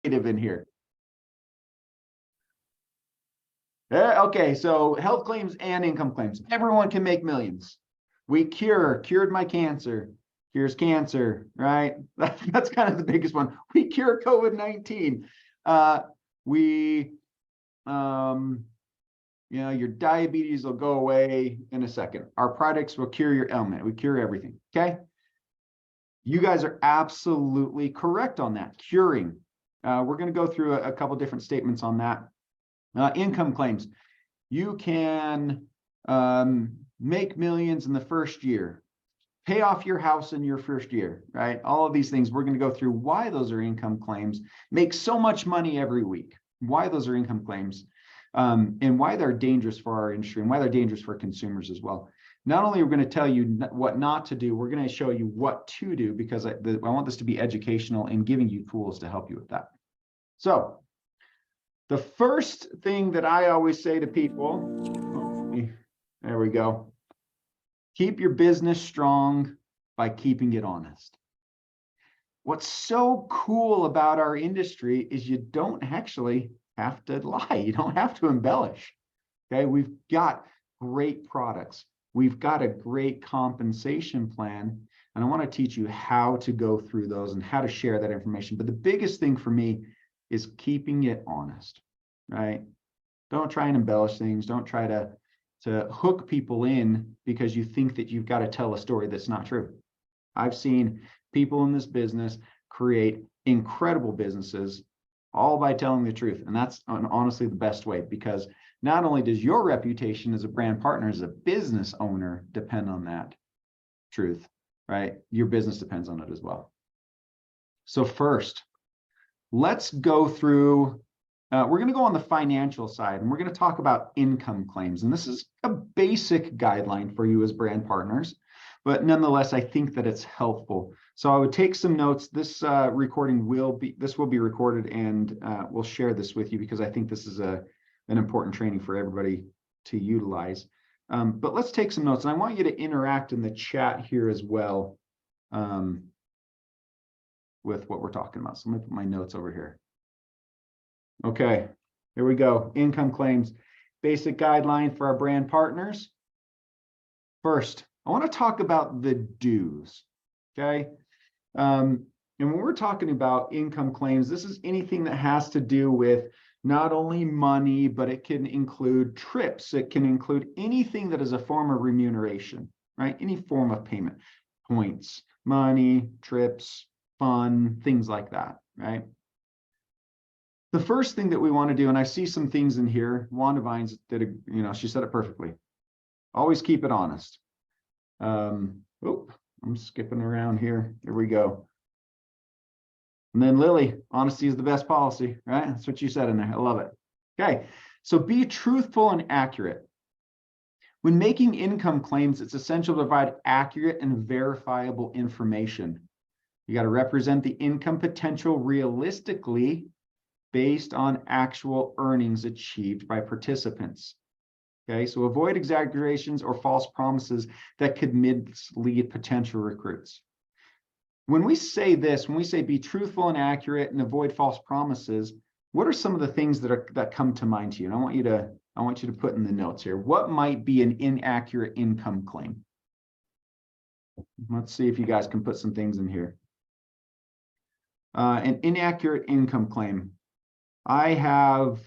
creative in here. Okay, so health claims and income claims. Everyone can make millions. We cured my cancer, cures cancer, right? That's kind of the biggest one. We cure COVID-19. Your diabetes will go away in a second. Our products will cure your ailment. We cure everything, okay? You guys are absolutely correct on that, curing. We're going to go through a couple different statements on that. Income claims. You can make millions in the first year, pay off your house in your first year, right? All of these things, we're going to go through why those are income claims, make so much money every week, why those are income claims, and why they're dangerous for our industry and why they're dangerous for consumers as well. Not only are we going to tell you what not to do, we're going to show you what to do, because I want this to be educational and giving you tools to help you with that. So the first thing that I always say to people, there we go, keep your business strong by keeping it honest. What's so cool about our industry is you don't actually have to lie. You don't have to embellish. Okay, we've got great products. We've got a great compensation plan, and I want to teach you how to go through those and how to share that information. But the biggest thing for me is keeping it honest, right? Don't try and embellish things. Don't try to hook people in because you think that you've got to tell a story that's not true. I've seen people in this business create incredible businesses all by telling the truth. And that's honestly the best way, because not only does your reputation as a brand partner, as a business owner, depend on that truth, right? Your business depends on it as well. So first, let's go through, we're going to go on the financial side, and we're going to talk about income claims. And this is a basic guideline for you as brand partners, but nonetheless, I think that it's helpful. So I would take some notes. This recording will be recorded, and we'll share this with you because I think this is an important training for everybody to utilize. But let's take some notes, and I want you to interact in the chat here as well with what we're talking about. So let me put my notes over here. Okay, here we go. Income claims, basic guideline for our brand partners. First, I want to talk about the dues, okay? And when we're talking about income claims, this is anything that has to do with not only money, but it can include trips. It can include anything that is a form of remuneration, right? Any form of payment, points, money, trips, fun, things like that, right? The first thing that we want to do, and I see some things in here, Wanda Vines did she said it perfectly. Always keep it honest. I'm skipping around here. Here we go. And then Lily, honesty is the best policy, right? That's what you said in there. I love it. Okay, so be truthful and accurate. When making income claims, it's essential to provide accurate and verifiable information. You got to represent the income potential realistically based on actual earnings achieved by participants. Okay, so avoid exaggerations or false promises that could mislead potential recruits. When we say this, when we say be truthful and accurate and avoid false promises, what are some of the things that come to mind to you? And I want you to put in the notes here. What might be an inaccurate income claim? Let's see if you guys can put some things in here. An inaccurate income claim. I've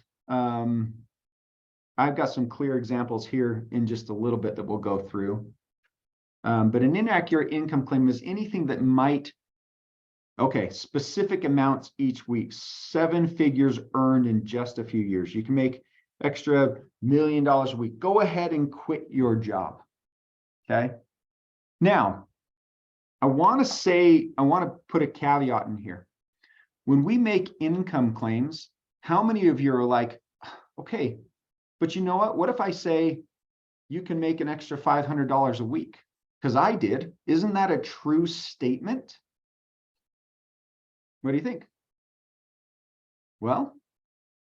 got some clear examples here in just a little bit that we'll go through. But an inaccurate income claim is anything that might, specific amounts each week, 7 figures earned in just a few years. You can make extra $1 million a week. Go ahead and quit your job. Okay. Now, I want to put a caveat in here. When we make income claims, how many of you are like, okay, but you know what? What if I say you can make an extra $500 a week? Because I did. Isn't that a true statement? What do you think? Well,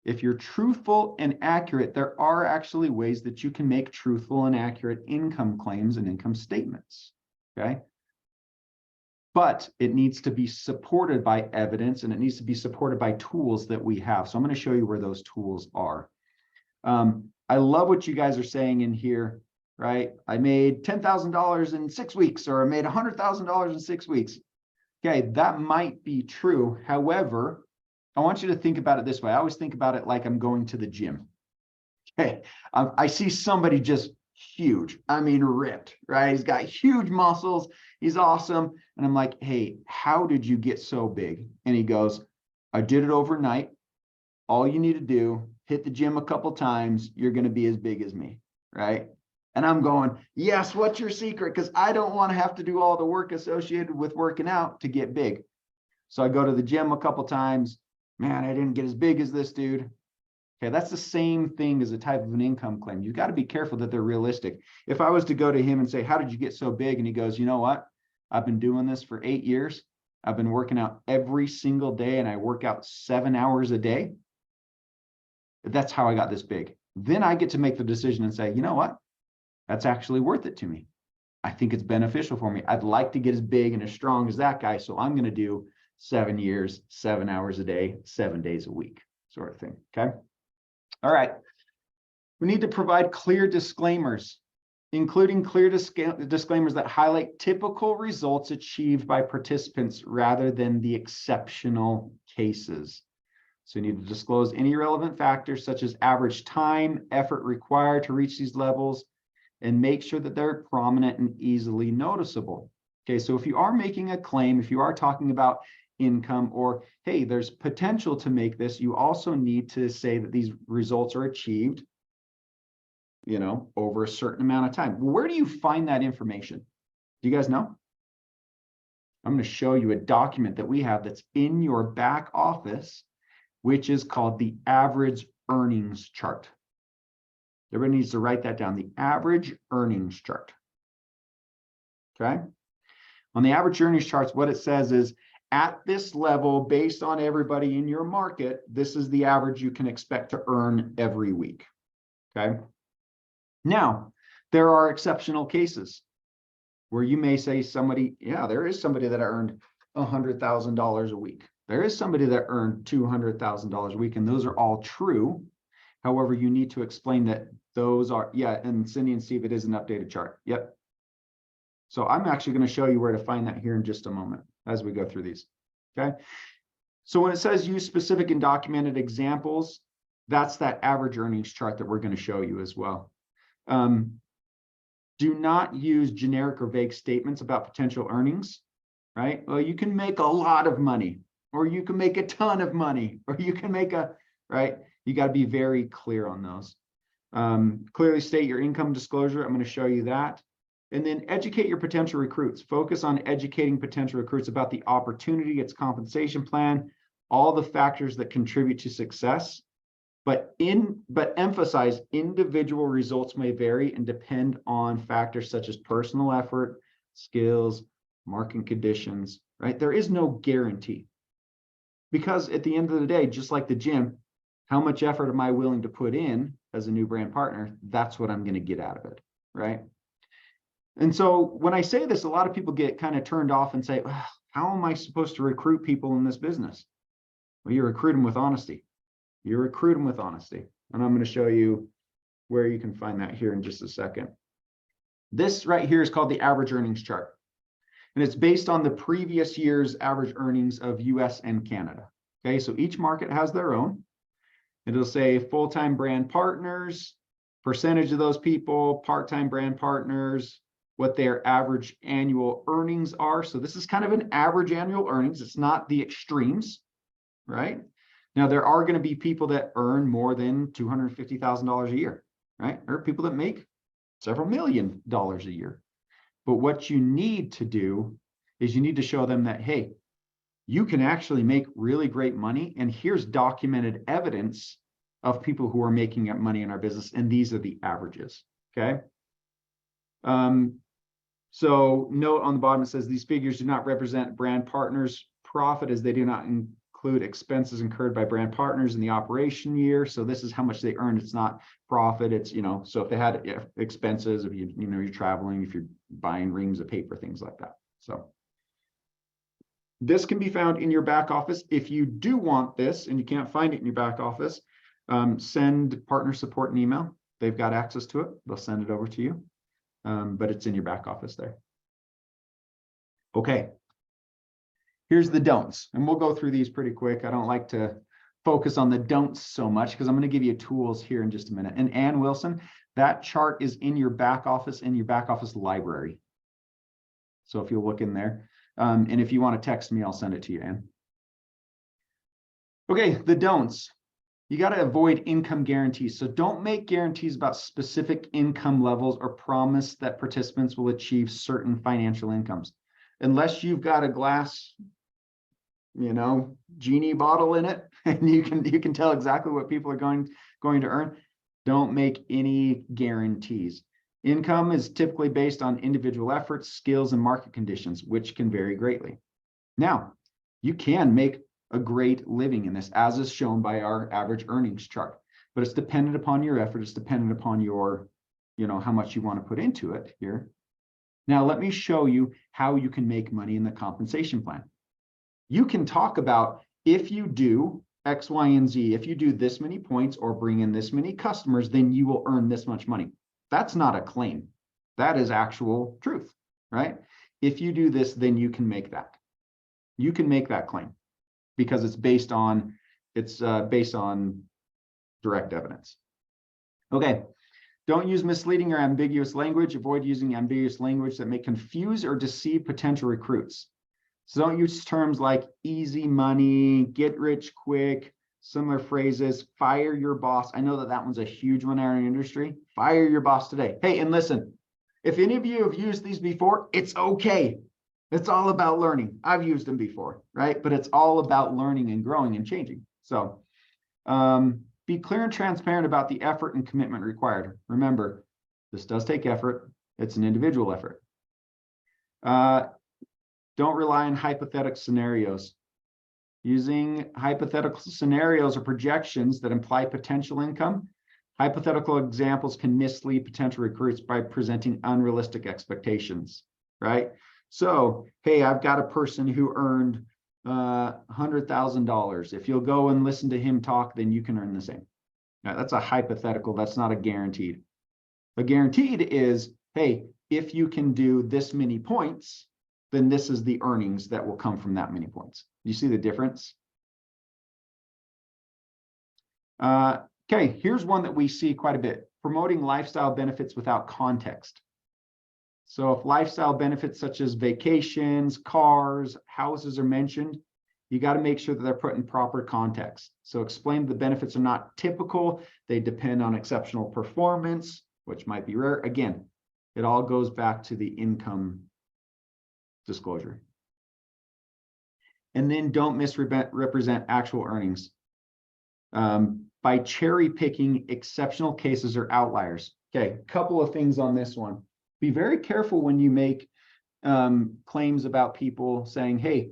if you're truthful and accurate, there are actually ways that you can make truthful and accurate income claims and income statements. Okay. but it needs to be supported by evidence, and it needs to be supported by tools that we have. So I'm going to show you where those tools are. I love what you guys are saying in here, right? I made $10,000 in 6 weeks, or I made $100,000 in 6 weeks. Okay, that might be true. However, I want you to think about it this way. I always think about it like I'm going to the gym. Okay, I see somebody just huge, I mean ripped, right? He's got huge muscles, he's awesome, and I'm like, hey, how did you get so big? And he goes, I did it overnight. All you need to do, hit the gym a couple times, you're going to be as big as me, right? And I'm going, yes, what's your secret? Because I don't want to have to do all the work associated with working out to get big. So I go to the gym a couple times. Man, I didn't get as big as this dude. Okay, that's the same thing as a type of an income claim. You've got to be careful that they're realistic. If I was to go to him and say, how did you get so big? And he goes, you know what? I've been doing this for 8 years. I've been working out every single day, and I work out 7 hours a day. That's how I got this big. Then I get to make the decision and say, you know what? That's actually worth it to me. I think it's beneficial for me. I'd like to get as big and as strong as that guy. So I'm going to do 7 years, 7 hours a day, 7 days a week, sort of thing. Okay. All right. We need to provide clear disclaimers, including clear disclaimers that highlight typical results achieved by participants rather than the exceptional cases. So you need to disclose any relevant factors such as average time, effort required to reach these levels, and make sure that they're prominent and easily noticeable. Okay, so if you are making a claim, if you are talking about income, or hey, there's potential to make this, you also need to say that these results are achieved, you know, over a certain amount of time. Where do you find that information? Do you guys know? I'm going to show you a document that we have that's in your back office, which is called the average earnings chart. Everybody needs to write that down, the average earnings chart. Okay. On the average earnings charts, what it says is, at this level, based on everybody in your market, this is the average you can expect to earn every week. Okay. Now, there are exceptional cases where you may say somebody, yeah, there is somebody that earned $100,000 a week. There is somebody that earned $200,000 a week, and those are all true. However, you need to explain that those are, yeah, and Cindy and Steve, it is an updated chart. Yep. So I'm actually going to show you where to find that here in just a moment as we go through these. Okay. So when it says use specific and documented examples, that's that average earnings chart that we're going to show you as well. Do not use generic or vague statements about potential earnings, right? Well, you can make a lot of money, or you can make a ton of money, or you can make a, right? You got to be very clear on those. Clearly state your income disclosure. I'm going to show you that. And then educate your potential recruits. Focus on educating potential recruits about the opportunity, its compensation plan, all the factors that contribute to success. But emphasize individual results may vary and depend on factors such as personal effort, skills, market conditions, right? There is no guarantee. Because at the end of the day, just like the gym, how much effort am I willing to put in as a new brand partner? That's what I'm going to get out of it, right? And so when I say this, a lot of people get kind of turned off and say, oh, how am I supposed to recruit people in this business? Well, you recruit them with honesty. You recruit them with honesty. And I'm going to show you where you can find that here in just a second. This right here is called the average earnings chart. And it's based on the previous year's average earnings of US and Canada. Okay, so each market has their own. It'll say full-time brand partners, percentage of those people, part-time brand partners, what their average annual earnings are. So this is kind of an average annual earnings. It's not the extremes, right? Now, there are going to be people that earn more than $250,000 a year, right? There are people that make several $1 million a year. But what you need to do is you need to show them that, hey, you can actually make really great money. And here's documented evidence of people who are making money in our business. And these are the averages, okay? So note on the bottom, it says these figures do not represent brand partners' profit, as they do not include expenses incurred by brand partners in the operation year. So this is how much they earned. It's not profit. It's, you know, so if they had expenses, if you're traveling, if you're buying reams of paper, things like that. So, This can be found in your back office. If you do want this and you can't find it in your back office, send partner support an email. They've got access to it. They'll send it over to you, but it's in your back office there. Okay. Here's the don'ts, and we'll go through these pretty quick. I don't like to focus on the don'ts so much because I'm going to give you tools here in just a minute. And Ann Wilson, that chart is in your back office library. So if you'll look in there, and if you want to text me, I'll send it to you, Ann. Okay, the don'ts. You got to avoid income guarantees. So don't make guarantees about specific income levels or promise that participants will achieve certain financial incomes. Unless you've got a glass, genie bottle in it, and you can tell exactly what people are going to earn, don't make any guarantees. Income is typically based on individual efforts, skills, and market conditions, which can vary greatly. Now, you can make a great living in this, as is shown by our average earnings chart, but it's dependent upon your effort. It's dependent upon your, how much you want to put into it here. Now, let me show you how you can make money in the compensation plan. You can talk about, if you do X, Y, and Z, if you do this many points or bring in this many customers, then you will earn this much money. That's not a claim. That is actual truth, right? If you do this, then you can make that. You can make that claim because it's based on direct evidence. Okay. Don't use misleading or ambiguous language. Avoid using ambiguous language that may confuse or deceive potential recruits. So don't use terms like easy money, get rich quick, similar phrases, fire your boss. I know that one's a huge one in our industry. Fire your boss today. Hey, and listen, if any of you have used these before, it's okay. It's all about learning. I've used them before, right? But it's all about learning and growing and changing. So, be clear and transparent about the effort and commitment required. Remember, this does take effort. It's an individual effort. Don't rely on hypothetical scenarios. Using hypothetical scenarios or projections that imply potential income, hypothetical examples can mislead potential recruits by presenting unrealistic expectations, right? So, hey, I've got a person who earned $100,000. If you'll go and listen to him talk, then you can earn the same. Now, that's a hypothetical. That's not a guaranteed. A guaranteed is, hey, if you can do this many points, then this is the earnings that will come from that many points. You see the difference? Okay, here's one that we see quite a bit. Promoting lifestyle benefits without context. So if lifestyle benefits such as vacations, cars, houses are mentioned, you got to make sure that they're put in proper context. So explain the benefits are not typical. They depend on exceptional performance, which might be rare. Again, it all goes back to the income disclosure. And then don't misrepresent actual earnings by cherry picking exceptional cases or outliers. Okay, a couple of things on this one. Be very careful when you make claims about people saying, hey,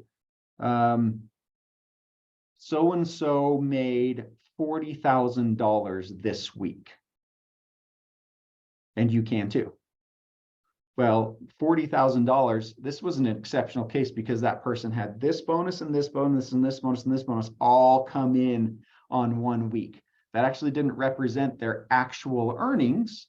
so-and-so made $40,000 this week. And you can too. Well, $40,000, this was an exceptional case because that person had this bonus and this bonus and this bonus and this bonus all come in on 1 week. That actually didn't represent their actual earnings,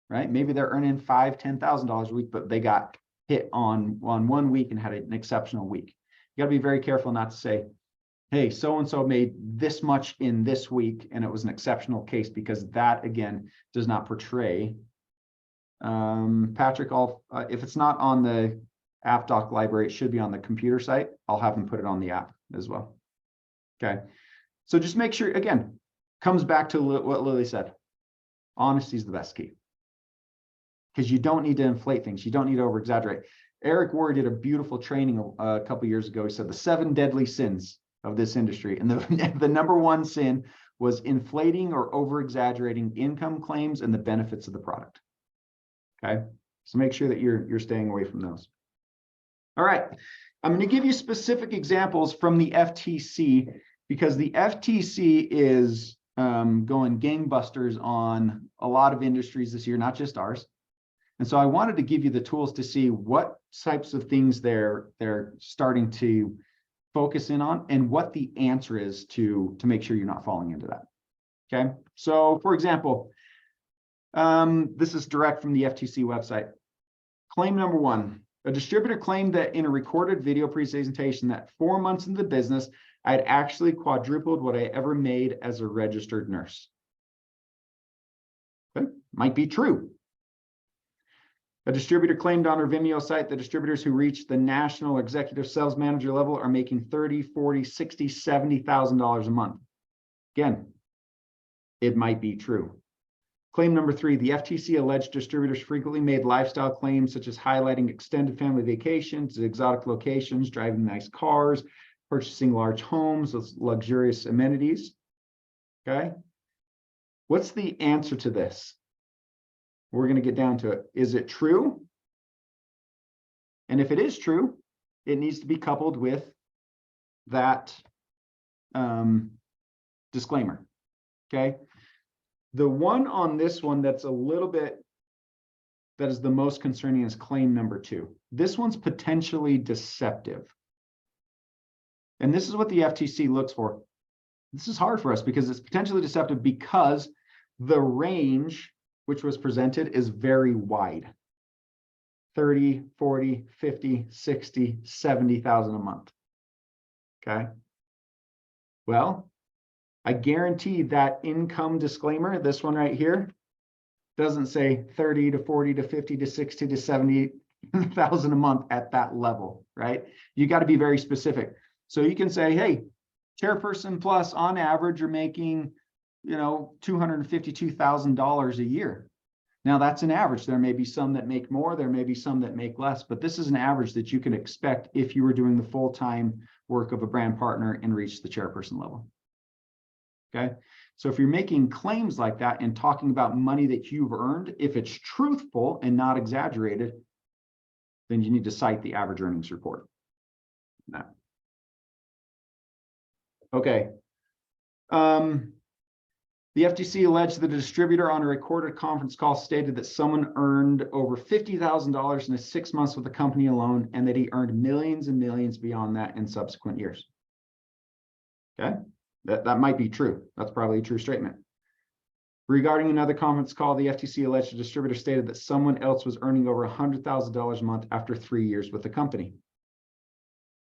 right? Maybe they're earning $5,000, $10,000 a week, but they got hit on 1 week and had an exceptional week. You got to be very careful not to say, hey, so-and-so made this much in this week and it was an exceptional case, because that, again, does not portray. Patrick, if it's not on the app doc library, it should be on the computer site. I'll have them put it on the app as well. Okay. So just make sure, again, comes back to what Lily said. Honesty is the best key. Because you don't need to inflate things. You don't need to over exaggerate. Eric Ward did a beautiful training a couple of years ago. He said the 7 deadly sins of this industry. And the number 1 sin was inflating or over exaggerating income claims and the benefits of the product. Okay, so make sure that you're staying away from those. All right, I'm going to give you specific examples from the FTC, because the FTC is going gangbusters on a lot of industries this year, not just ours. And so I wanted to give you the tools to see what types of things they're starting to focus in on and what the answer is to make sure you're not falling into that. Okay. So for example, this is direct from the FTC website. Claim number 1, a distributor claimed that in a recorded video presentation that 4 months into the business, I had actually quadrupled what I ever made as a registered nurse. Okay. Might be true. A distributor claimed on her Vimeo site that distributors who reach the national or executive sales manager level are making $30,000, $40,000, $60,000, $70,000 a month. Again, it might be true. Claim number 3, the FTC alleged distributors frequently made lifestyle claims such as highlighting extended family vacations, exotic locations, driving nice cars, purchasing large homes with luxurious amenities. Okay. What's the answer to this? We're going to get down to it. Is it true? And if it is true, it needs to be coupled with that disclaimer. Okay. The one on this one that's a little bit, that is the most concerning is claim number 2. This one's potentially deceptive. And this is what the FTC looks for. This is hard for us because it's potentially deceptive because the range which was presented is very wide. 30, 40, 50, 60, 70,000 a month. Okay. Well, I guarantee that income disclaimer, this one right here, doesn't say 30 to 40 to 50 to 60 to 70,000 a month at that level, right? You got to be very specific. So you can say, hey, chairperson plus on average you're making, $252,000 a year. Now that's an average. There may be some that make more, there may be some that make less, but this is an average that you can expect if you were doing the full-time work of a brand partner and reach the chairperson level. Okay. So if you're making claims like that and talking about money that you've earned, if it's truthful and not exaggerated, then you need to cite the average earnings report. No. Okay. The FTC alleged that a distributor on a recorded conference call stated that someone earned over $50,000 in his 6 months with the company alone, and that he earned millions and millions beyond that in subsequent years. Okay, that might be true. That's probably a true statement. Regarding another conference call, the FTC alleged a distributor stated that someone else was earning over $100,000 a month after 3 years with the company.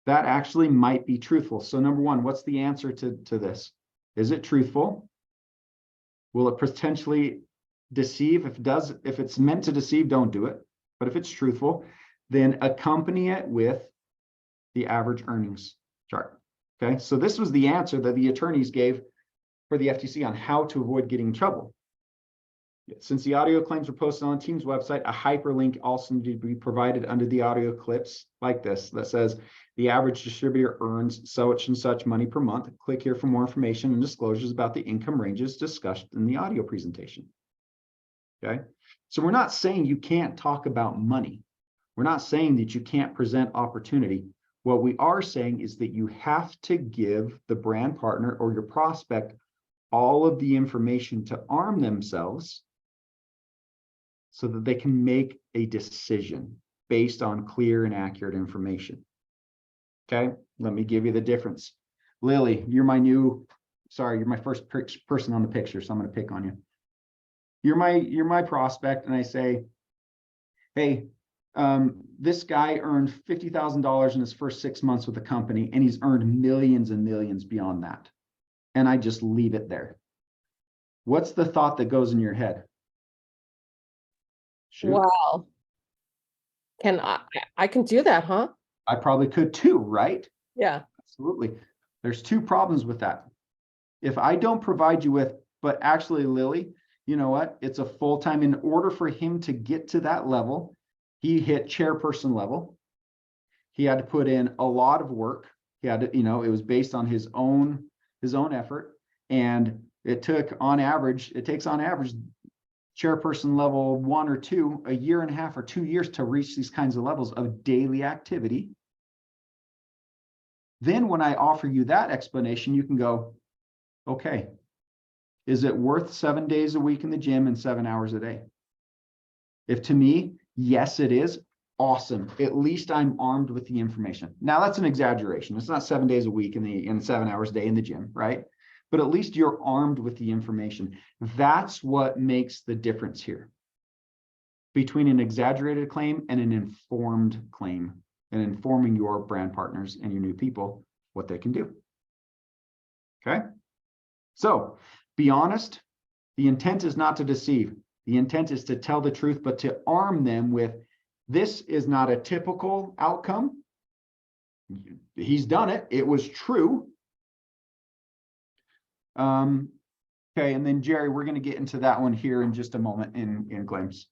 That actually might be truthful. So number 1, what's the answer to this? Is it truthful? Will it potentially deceive? If it's meant to deceive, don't do it. But if it's truthful, then accompany it with the average earnings chart. Okay, so this was the answer that the attorneys gave for the FTC on how to avoid getting in trouble. Since the audio claims were posted on the team's website, a hyperlink also needed to be provided under the audio clips like this that says the average distributor earns such and such money per month. Click here for more information and disclosures about the income ranges discussed in the audio presentation. Okay, so we're not saying you can't talk about money. We're not saying that you can't present opportunity. What we are saying is that you have to give the brand partner or your prospect all of the information to arm themselves so that they can make a decision based on clear and accurate information. Okay, let me give you the difference. Lily, you're my first person on the picture, so I'm going to pick on you. You're my prospect, and I say, hey, this guy earned $50,000 in his first 6 months with the company, and he's earned millions and millions beyond that. And I just leave it there. What's the thought that goes in your head? Shoot. Wow. I can do that, huh? I probably could too, right? Yeah. Absolutely. There's 2 problems with that. If I don't provide you with, but actually, Lily, you know what? It's a full-time. In order for him to get to that level, he hit chairperson level. He had to put in a lot of work. He had to, it was based on his own effort. And it takes on average, chairperson level 1 or 2, a year and a half or 2 years to reach these kinds of levels of daily activity. Then when I offer you that explanation, you can go, okay, is it worth 7 days a week in the gym and 7 hours a day? If to me, yes, it is, awesome. At least I'm armed with the information. Now that's an exaggeration. It's not 7 days a week in 7 hours a day in the gym, right? But at least you're armed with the information. That's what makes the difference here between an exaggerated claim and an informed claim, and informing your brand partners and your new people what they can do. Okay? So be honest. The intent is not to deceive. The intent is to tell the truth, but to arm them with, this is not a typical outcome. He's done it. It was true. Okay, and then Jerry, we're going to get into that one here in just a moment in claims.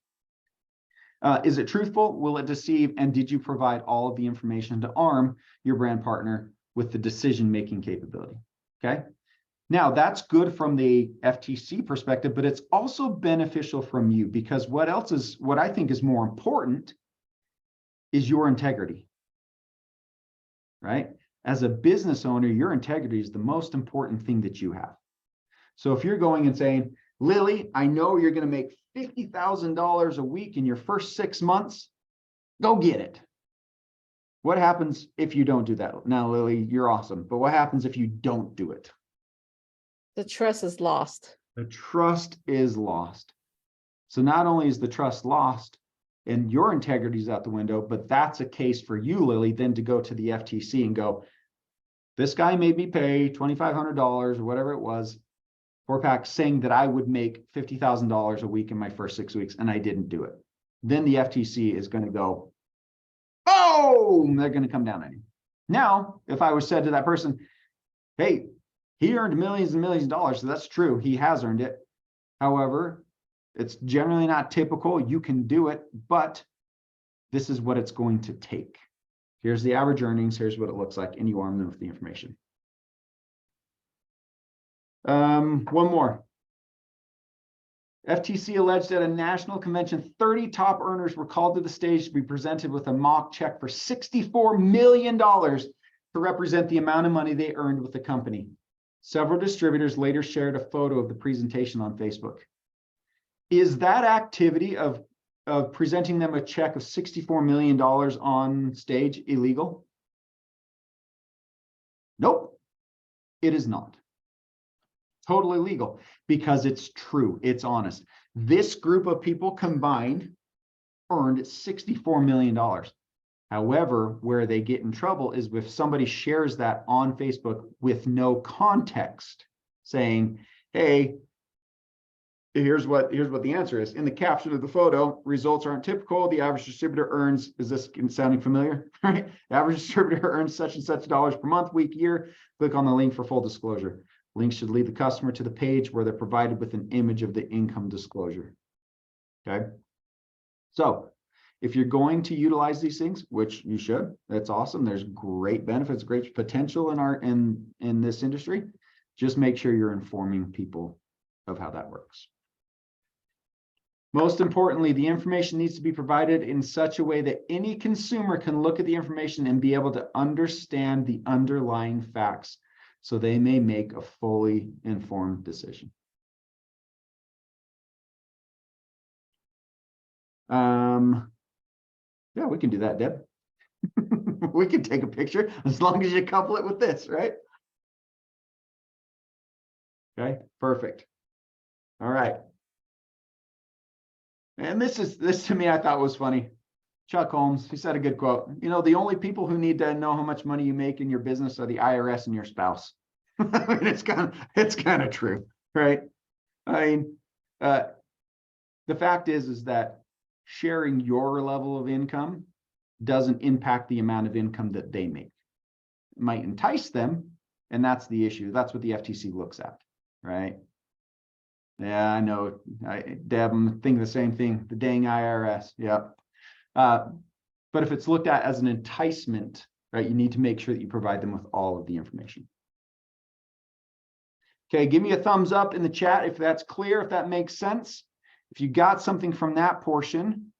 Is it truthful? Will it deceive? And did you provide all of the information to arm your brand partner with the decision-making capability? Okay. Now that's good from the FTC perspective, but it's also beneficial from you, because what I think is more important is your integrity, right? As a business owner, your integrity is the most important thing that you have. So if you're going and saying, Lily, I know you're going to make $50,000 a week in your first 6 months, go get it. What happens if you don't do that? Now, Lily, you're awesome, but what happens if you don't do it? The trust is lost. The trust is lost. So not only is the trust lost and your integrity is out the window, but that's a case for you, Lily, then to go to the FTC and go, this guy made me pay $2,500 or whatever it was for PAC, saying that I would make $50,000 a week in my first 6 weeks, and I didn't do it. Then the FTC is going to go, oh, they're going to come down on you. Now, if I was said to that person, hey, he earned millions and millions of dollars, so that's true. He has earned it. However, it's generally not typical. You can do it, but this is what it's going to take. Here's the average earnings. Here's what it looks like, and you arm them with the information. One more. FTC alleged at a national convention, 30 top earners were called to the stage to be presented with a mock check for $64 million to represent the amount of money they earned with the company. Several distributors later shared a photo of the presentation on Facebook. Is that activity of presenting them a check of $64 million on stage illegal? Nope, it is not. Totally legal, because it's true, it's honest. This group of people combined earned $64 million. However, where they get in trouble is if somebody shares that on Facebook with no context, saying, hey, here's what the answer is. In the caption of the photo, results aren't typical. The average distributor earns, is this sounding familiar? Right? The average distributor earns such and such dollars per month, week, year. Click on the link for full disclosure. Links should lead the customer to the page where they're provided with an image of the income disclosure. Okay. So if you're going to utilize these things, which you should, that's awesome. There's great benefits, great potential in this industry. Just make sure you're informing people of how that works. Most importantly, the information needs to be provided in such a way that any consumer can look at the information and be able to understand the underlying facts, so they may make a fully informed decision. Yeah, we can do that, Deb. We can take a picture as long as you couple it with this, right? Okay, perfect. All right. And this to me, I thought was funny. Chuck Holmes, he said a good quote. You know, the only people who need to know how much money you make in your business are the IRS and your spouse. I mean, it's kind of true, right? I mean, the fact is that sharing your level of income doesn't impact the amount of income that they make. It might entice them, and that's the issue. That's what the FTC looks at, right? Yeah, I know. Deb, I'm thinking the same thing. The dang IRS. Yep. But if it's looked at as an enticement, right, you need to make sure that you provide them with all of the information. Okay, give me a thumbs up in the chat if that's clear, if that makes sense. If you got something from that portion,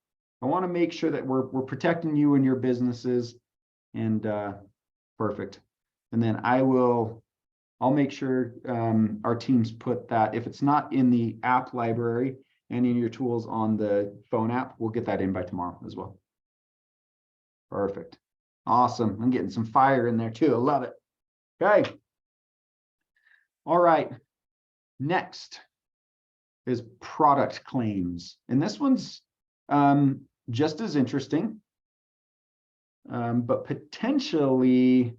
I want to make sure that we're protecting you and your businesses. And perfect. And then I'll make sure our teams put that, if it's not in the app library and in your tools on the phone app, we'll get that in by tomorrow as well. Perfect. Awesome. I'm getting some fire in there too. I love it. Okay. All right. Next is product claims. And this one's just as interesting, but potentially,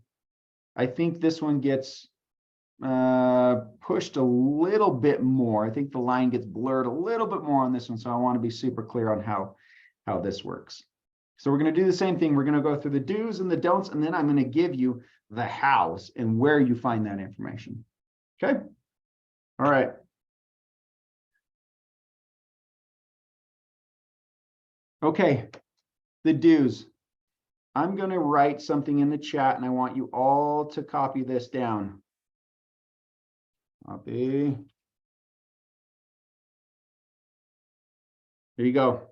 I think this one gets pushed a little bit more. I think the line gets blurred a little bit more on this one. So I want to be super clear on how this works. So we're going to do the same thing. We're going to go through the do's and the don'ts, and then I'm going to give you the hows and where you find that information. Okay. All right. Okay. The do's. I'm going to write something in the chat, and I want you all to copy this down. Copy. There you go.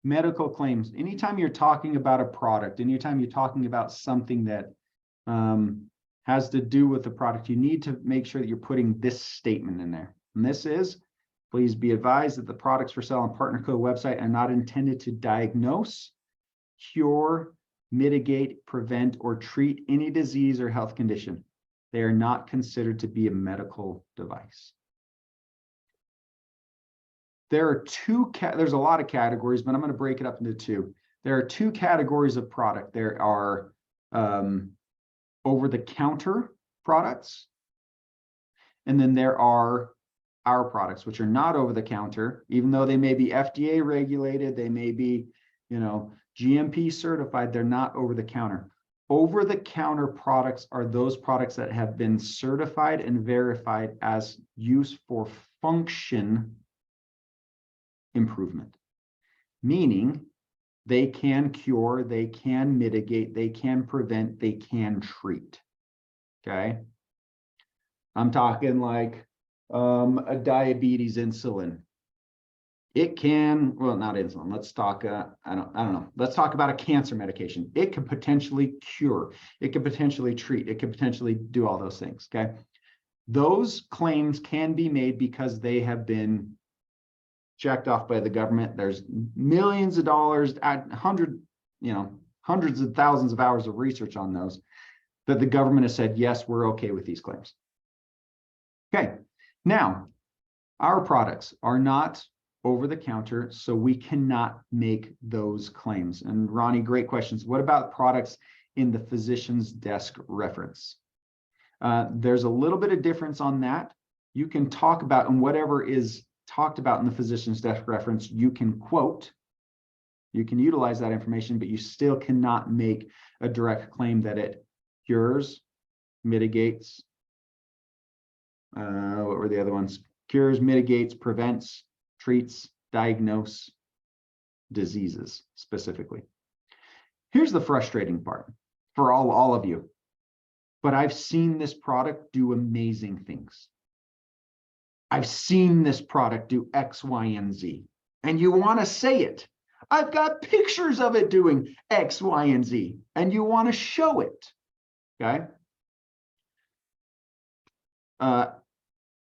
Medical claims. Anytime you're talking about a product, anytime you're talking about something that has to do with the product, you need to make sure that you're putting this statement in there. And this is, please be advised that the products for sale on Partner Code website are not intended to diagnose, cure, mitigate, prevent, or treat any disease or health condition. They are not considered to be a medical device. There are there's a lot of categories, but I'm going to break it up into two. There are two categories of product. There are over-the-counter products, and then there are our products, which are not over-the-counter, even though they may be FDA regulated, they may be, GMP certified, they're not over-the-counter. Over-the-counter products are those products that have been certified and verified as use for function improvement, meaning they can cure, they can mitigate, they can prevent, they can treat. Okay. I'm talking like a diabetes insulin. It can, well, not insulin. Let's talk, I don't know. Let's talk about a cancer medication. It could potentially cure. It could potentially treat. It could potentially do all those things. Okay. Those claims can be made because they have been checked off by the government. There's millions of dollars, hundreds of thousands of hours of research on those that the government has said, yes, we're okay with these claims. Okay. Now, our products are not over the counter, so we cannot make those claims. And Ronnie, great questions. What about products in the physician's desk reference? There's a little bit of difference on that. You can talk about, and whatever is talked about in the physician's desk reference, you can quote, you can utilize that information, but you still cannot make a direct claim that it cures, mitigates, what were the other ones? Cures, mitigates, prevents, treats, diagnose diseases specifically. Here's the frustrating part for all of you, but I've seen this product do amazing things. I've seen this product do X, Y, and Z, and you want to say it. I've got pictures of it doing X, Y, and Z, and you want to show it, okay?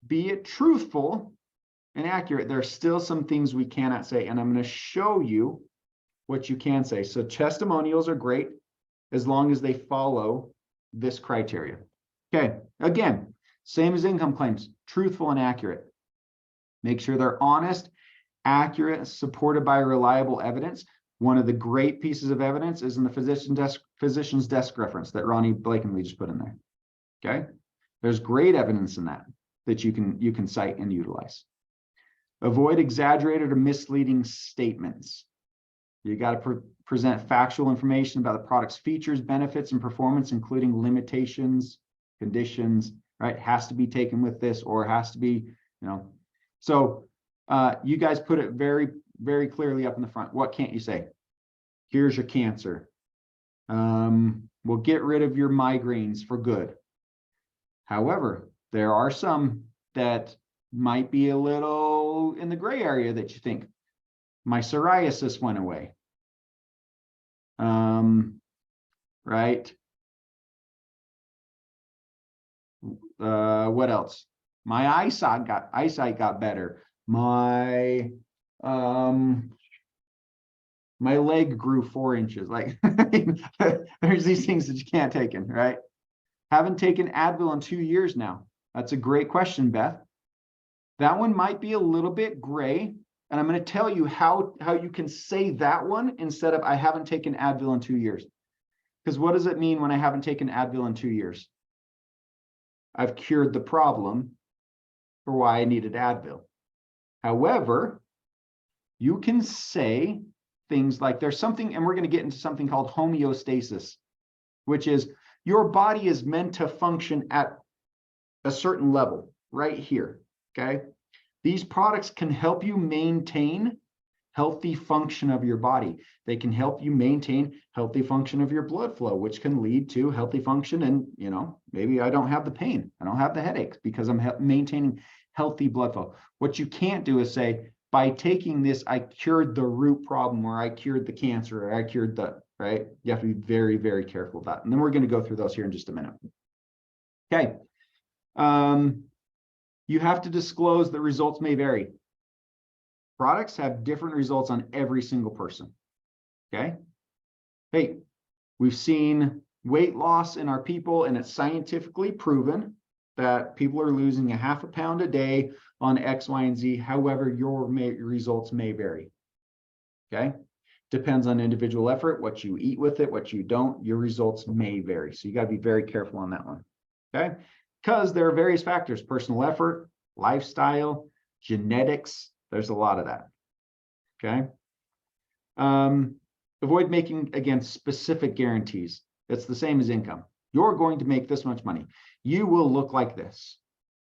Be it truthful and accurate, there are still some things we cannot say, and I'm going to show you what you can say. So testimonials are great as long as they follow this criteria. Okay, again, same as income claims, truthful and accurate. Make sure they're honest, accurate, supported by reliable evidence. One of the great pieces of evidence is in the physician's desk reference that Ronnie Blakeney just put in there. Okay, there's great evidence in that you can cite and utilize. Avoid exaggerated or misleading statements. You got to present factual information about the product's features, benefits, and performance, including limitations, conditions, right? Has to be taken with this, or has to be, So you guys put it very, very clearly up in the front. What can't you say? Here's your cancer. We'll get rid of your migraines for good. However, there are some that might be a little in the gray area that you think, my psoriasis went away. Right? What else? My eyesight got better. My My leg grew 4 inches. Like, there's these things that you can't take in, right? Haven't taken Advil in 2 years now. That's a great question, Beth. That one might be a little bit gray. And I'm going to tell you how you can say that one instead of I haven't taken Advil in 2 years. Because what does it mean when I haven't taken Advil in 2 years? I've cured the problem for why I needed Advil. However, you can say things like there's something, and we're going to get into something called homeostasis, which is your body is meant to function at a certain level right here, okay? These products can help you maintain healthy function of your body. They can help you maintain healthy function of your blood flow, which can lead to healthy function. And, you know, maybe I don't have the pain, I don't have the headaches because I'm maintaining healthy blood flow. What you can't do is say, by taking this, I cured the root problem, or I cured the cancer, or I cured the, right? You have to be very, very careful of that. And then we're going to go through those here in just a minute. Okay. You have to disclose that results may vary. Products have different results on every single person. Okay. Hey, we've seen weight loss in our people, and it's scientifically proven that people are losing a half a pound a day on X, Y, and Z. However, your results may vary. Okay. Depends on individual effort, what you eat with it, what you don't, your results may vary. So you got to be very careful on that one. Okay. Because there are various factors: personal effort, lifestyle, genetics. There's a lot of that. Okay. Avoid making, again, specific guarantees. It's the same as income. You're going to make this much money. You will look like this.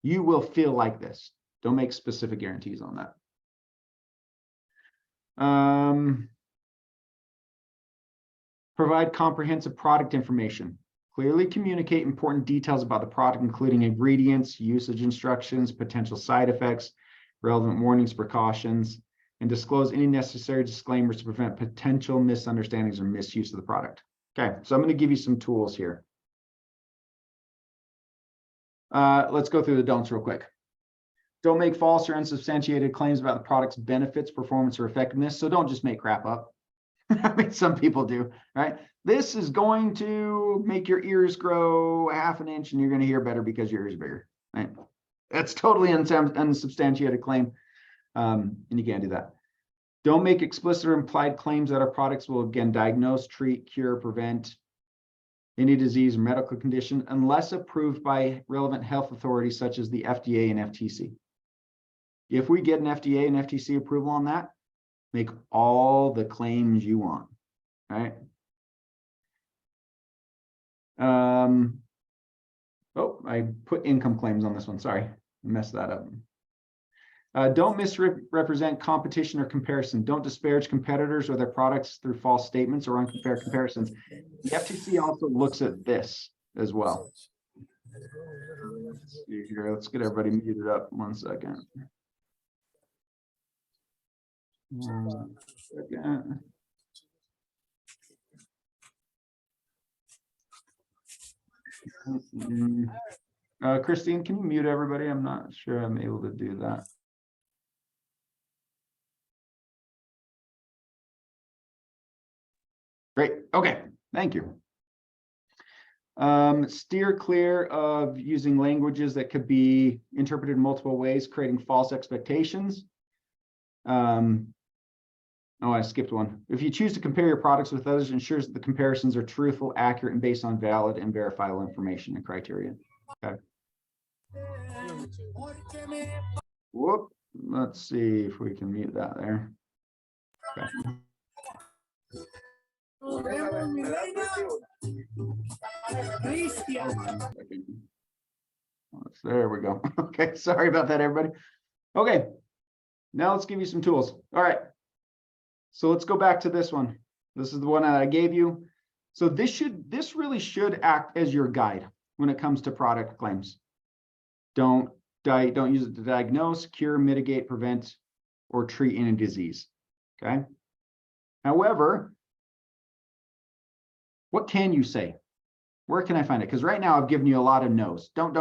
You will feel like this. Don't make specific guarantees on that. Provide comprehensive product information. Clearly communicate important details about the product, including ingredients, usage instructions, potential side effects, relevant warnings, precautions, and disclose any necessary disclaimers to prevent potential misunderstandings or misuse of the product. Okay, so I'm going to give you some tools here. Let's go through the don'ts real quick. Don't make false or unsubstantiated claims about the product's benefits, performance, or effectiveness. So don't just make crap up. I mean, some people do, right? This is going to make your ears grow a half an inch and you're going to hear better because your ears are bigger, right? That's totally unsubstantiated claim. And you can't do that. Don't make explicit or implied claims that our products will, again, diagnose, treat, cure, prevent any disease or medical condition unless approved by relevant health authorities such as the FDA and FTC. If we get an FDA and FTC approval on that, make all the claims you want, right? Oh, I put income claims on this one. Sorry, I messed that up. Don't misrepresent competition or comparison. Don't disparage competitors or their products through false statements or unfair comparisons. The FTC also looks at this as well. Let's see here. Let's get everybody muted up 1 second. 1 second. Christine, can you mute everybody? I'm not sure I'm able to do that. Great. Okay. Thank you. Steer clear of using languages that could be interpreted in multiple ways, creating false expectations. Oh, I skipped one. If you choose to compare your products with others, ensures that the comparisons are truthful, accurate, and based on valid and verifiable information and criteria. Okay. Whoop. Let's see if we can mute that there. Okay. There we go. Okay, sorry about that, everybody. Okay, now let's give you some tools. All right, so let's go back to this one. This is the one that I gave you. So this really should act as your guide when it comes to product claims. Don't use it to diagnose, cure, mitigate, prevent, or treat any disease. Okay. However, what can you say? Where can I find it? Because right now I've given you a lot of no's. Don't.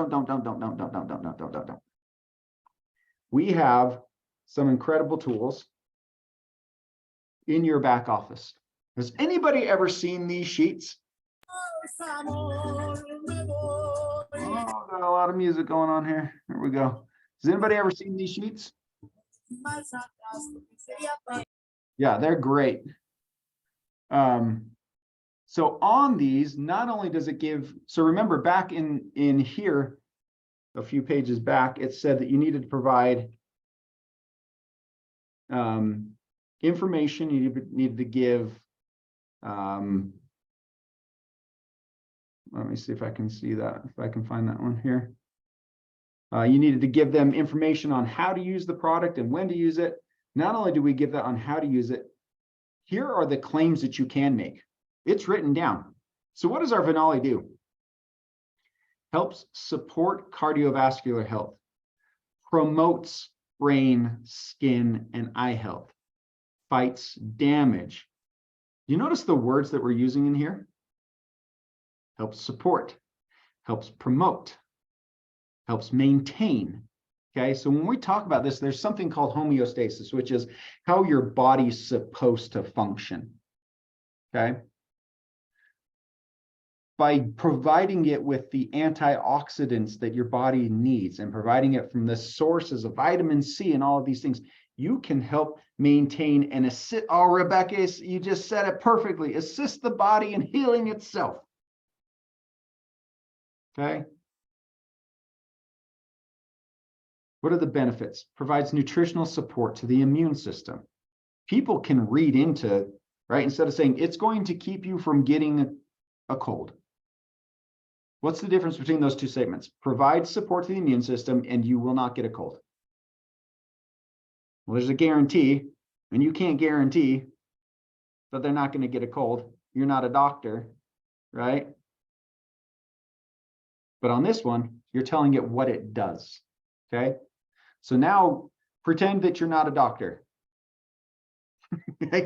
We have some incredible tools in your back office. Has anybody ever seen these sheets? Oh, got a lot of music going on here. Here we go. Has anybody ever seen these sheets? Yeah, they're great. So on these, not only does it give, so remember back in here, a few pages back, it said that you needed to provide information, you needed to give, let me see if I can see that, if I can find that one here. You needed to give them information on how to use the product and when to use it. Not only do we give that on how to use it, here are the claims that you can make. It's written down. So what does our Vinali do? Helps support cardiovascular health, promotes brain, skin, and eye health, fights damage. You notice the words that we're using in here? Helps support, helps promote, helps maintain. Okay, so when we talk about this, there's something called homeostasis, which is how your body's supposed to function. Okay. By providing it with the antioxidants that your body needs and providing it from the sources of vitamin C and all of these things, you can help maintain and assist. Oh, Rebecca, you just said it perfectly. Assist the body in healing itself. Okay. What are the benefits? Provides nutritional support to the immune system. People can read into, right? Instead of saying it's going to keep you from getting a cold. What's the difference between those two statements? Provide support to the immune system and you will not get a cold. Well, there's a guarantee, and you can't guarantee that they're not going to get a cold. You're not a doctor, right? But on this one, you're telling it what it does, okay? So now pretend that you're not a doctor.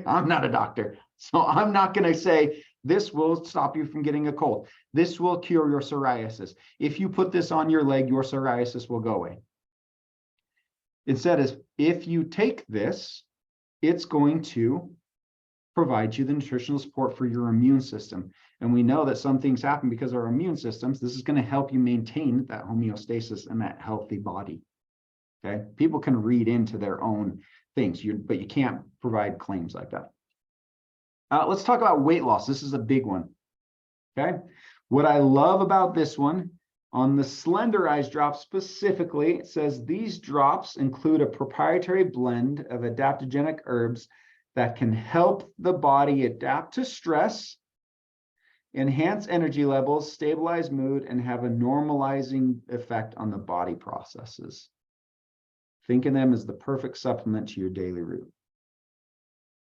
I'm not a doctor, so I'm not going to say, this will stop you from getting a cold. This will cure your psoriasis. If you put this on your leg, your psoriasis will go away. Instead, if you take this, it's going to provide you the nutritional support for your immune system. And we know that some things happen because of our immune systems. This is going to help you maintain that homeostasis and that healthy body. Okay, people can read into their own things, but you can't provide claims like that. Let's talk about weight loss. This is a big one. Okay, what I love about this one, on the Slender Eyes drop specifically, it says these drops include a proprietary blend of adaptogenic herbs that can help the body adapt to stress, enhance energy levels, stabilize mood, and have a normalizing effect on the body processes. Think of them as the perfect supplement to your daily routine.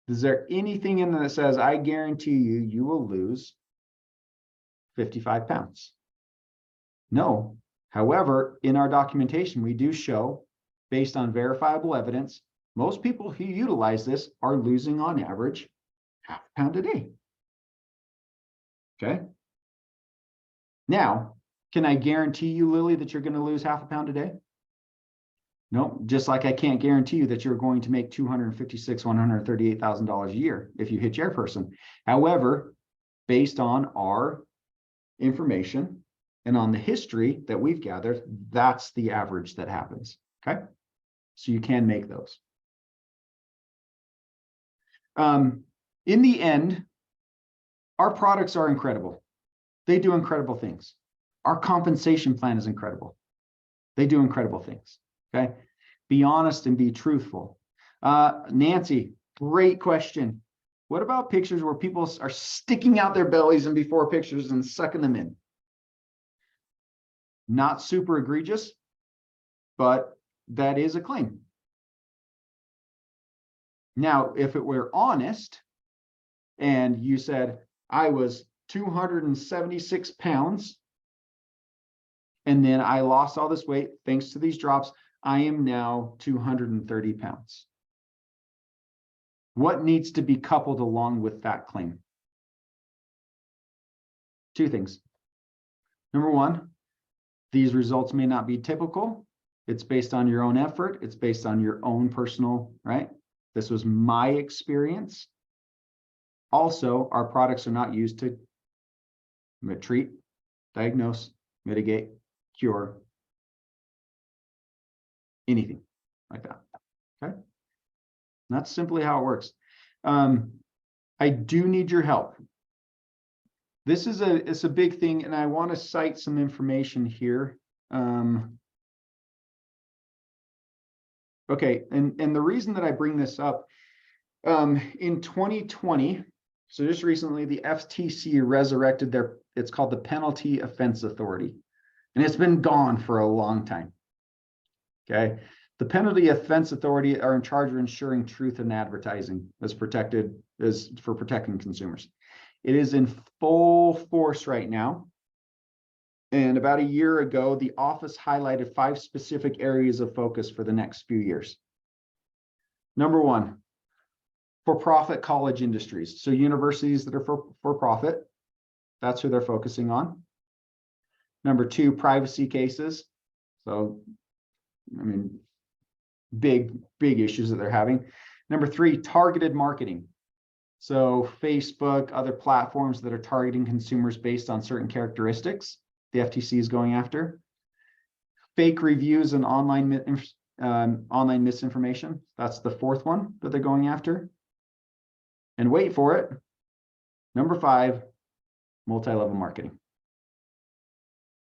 Is there anything in there that says, I guarantee you, you will lose 55 pounds? No. However, in our documentation, we do show, based on verifiable evidence, most people who utilize this are losing on average half a pound a day. Okay. Now, can I guarantee you, Lily, that you're going to lose half a pound a day? No, just like I can't guarantee you that you're going to make $256,000, $138,000 a year if you hit chairperson. However, based on our information and on the history that we've gathered, that's the average that happens. Okay, so you can make those. In the end, our products are incredible. They do incredible things. Our compensation plan is incredible. They do incredible things. Okay, be honest and be truthful. Nancy, great question. What about pictures where people are sticking out their bellies and before pictures and sucking them in? Not super egregious, but that is a claim. Now, if it were honest and you said, I was 276 pounds and then I lost all this weight thanks to these drops, I am now 230 pounds. What needs to be coupled along with that claim? Two things. Number one, these results may not be typical. It's based on your own effort. It's based on your own personal, right? This was my experience. Also, our products are not used to treat, diagnose, mitigate, cure, anything like that. Okay. And that's simply how it works. I do need your help. This is it's a big thing, and I want to cite some information here. Okay, and the reason that I bring this up, in 2020, so just recently, the FTC resurrected it's called the Penalty Offense Authority, and it's been gone for a long time. Okay, the Penalty Offense Authority are in charge of ensuring truth in advertising as for protecting consumers. It is in full force right now. And about a year ago, the office highlighted 5 specific areas of focus for the next few years. Number 1, for-profit college industries. So universities that are for-profit, that's who they're focusing on. Number 2, privacy cases. So, I mean, big issues that they're having. Number 3, targeted marketing. So Facebook, other platforms that are targeting consumers based on certain characteristics, the FTC is going after. Fake reviews and online misinformation. That's the 4th one that they're going after. And wait for it. Number 5, multi-level marketing.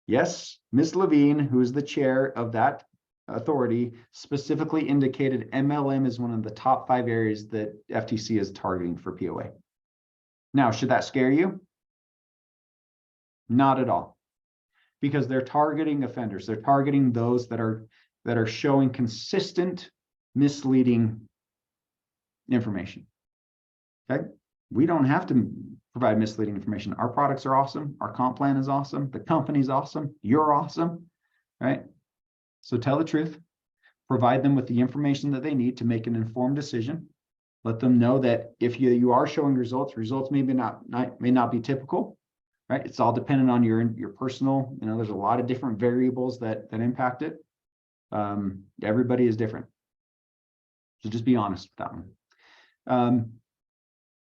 Yes, Ms. Levine, who is the chair of that authority, specifically indicated MLM is one of the top 5 areas that FTC is targeting for POA. Now, should that scare you? Not at all, because they're targeting offenders. They're targeting those that are showing consistent misleading information. Okay, we don't have to provide misleading information. Our products are awesome. Our comp plan is awesome. The company's awesome. You're awesome, right? So tell the truth, provide them with the information that they need to make an informed decision. Let them know that if you are showing results may not be typical, right? It's all dependent on your personal, there's a lot of different variables that impact it. Everybody is different. So just be honest with that one.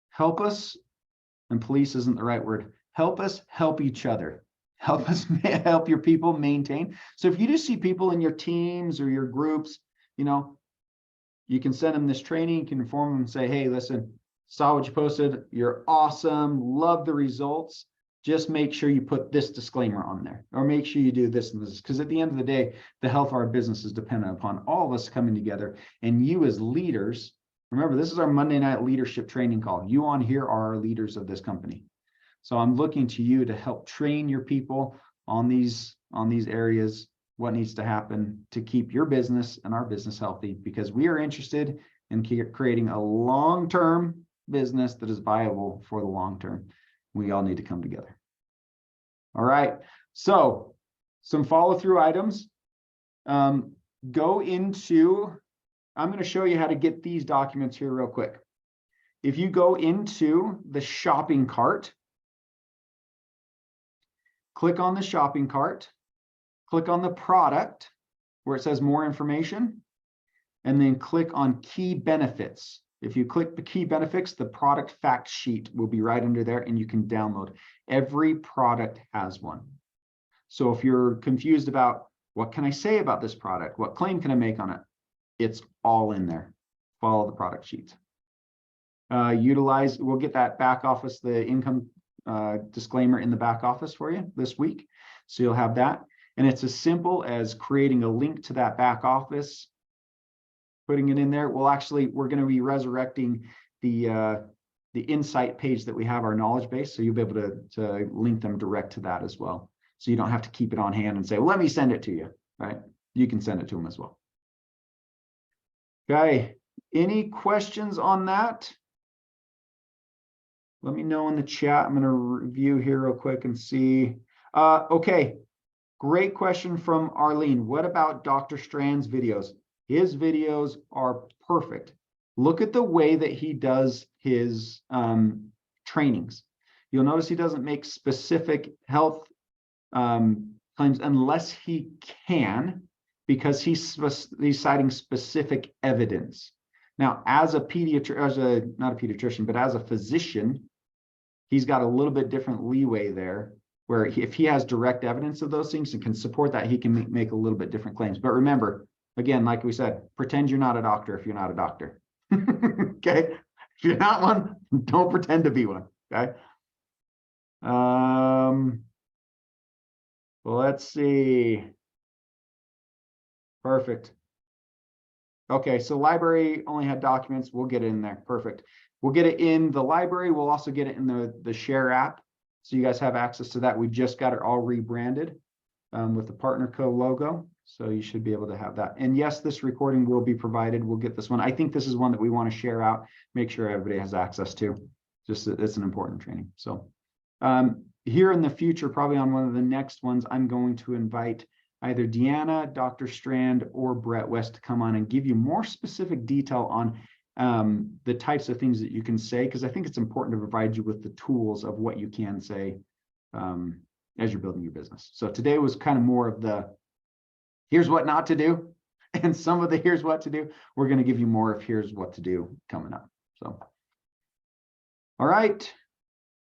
Help us, and police isn't the right word. Help us help each other. Help us help your people maintain. So if you just see people in your teams or your groups, you can send them this training, you can inform them and say, hey, listen, saw what you posted. You're awesome. Love the results. Just make sure you put this disclaimer on there, or make sure you do this and this, because at the end of the day, the health of our business is dependent upon all of us coming together. And you as leaders, remember, this is our Monday night leadership training call. You on here are our leaders of this company. So I'm looking to you to help train your people on these areas, what needs to happen to keep your business and our business healthy, because we are interested in creating a long-term business that is viable for the long term. We all need to come together. All right. So some follow-through items. I'm going to show you how to get these documents here real quick. If you go into the shopping cart, click on the shopping cart, click on the product where it says more information, and then click on key benefits. If you click the key benefits, the product fact sheet will be right under there, and you can download. Every product has one. So if you're confused about what can I say about this product, what claim can I make on it, it's all in there. Follow the product sheets. We'll get that back office, the income disclaimer in the back office for you this week. So you'll have that. And it's as simple as creating a link to that back office, putting it in there. We're going to be resurrecting the insight page that we have, our knowledge base. So you'll be able to link them direct to that as well. So you don't have to keep it on hand and say, well, let me send it to you, right? You can send it to them as well. Okay, any questions on that? Let me know in the chat. I'm going to review here real quick and see. Okay, great question from Arlene. What about Dr. Strand's videos? His videos are perfect. Look at the way that he does his trainings. You'll notice he doesn't make specific health claims unless he can, because he's citing specific evidence. Now, as a pediatrician, not a pediatrician, but as a physician, he's got a little bit different leeway there, where if he has direct evidence of those things and can support that, he can make a little bit different claims. But remember, again, like we said, pretend you're not a doctor if you're not a doctor. Okay. If you're not one, don't pretend to be one. Okay. Well, let's see. Perfect. Okay, so library only had documents. We'll get it in there. Perfect. We'll get it in the library. We'll also get it in the Share app. So you guys have access to that. We just got it all rebranded with the Partner Co logo. So you should be able to have that. And yes, this recording will be provided. We'll get this one. I think this is one that we want to share out, make sure everybody has access to. Just it's an important training. So here in the future, probably on one of the next ones, I'm going to invite either Deanna, Dr. Strand, or Brett West to come on and give you more specific detail on the types of things that you can say, because I think it's important to provide you with the tools of what you can say as you're building your business. So today was kind of more of the here's what not to do, and some of the here's what to do. We're going to give you more of here's what to do coming up. So, all right.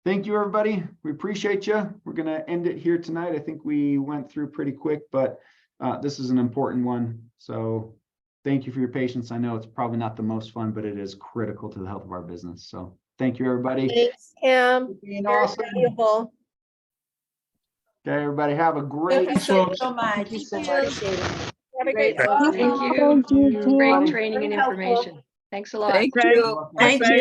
Thank you, everybody. We appreciate you. We're going to end it here tonight. I think we went through pretty quick, but this is an important one. So thank you for your patience. I know it's probably not the most fun, but it is critical to the health of our business. So thank you, everybody. Thanks, Cam. Being Very awesome. valuable. Okay, everybody, have a great. Thank you so much. Thank you so much. Have a great Great. one. Thank you. Thank you, Great Jen. training and Very helpful. information. Thanks a lot. Thank you. Thank Thank you.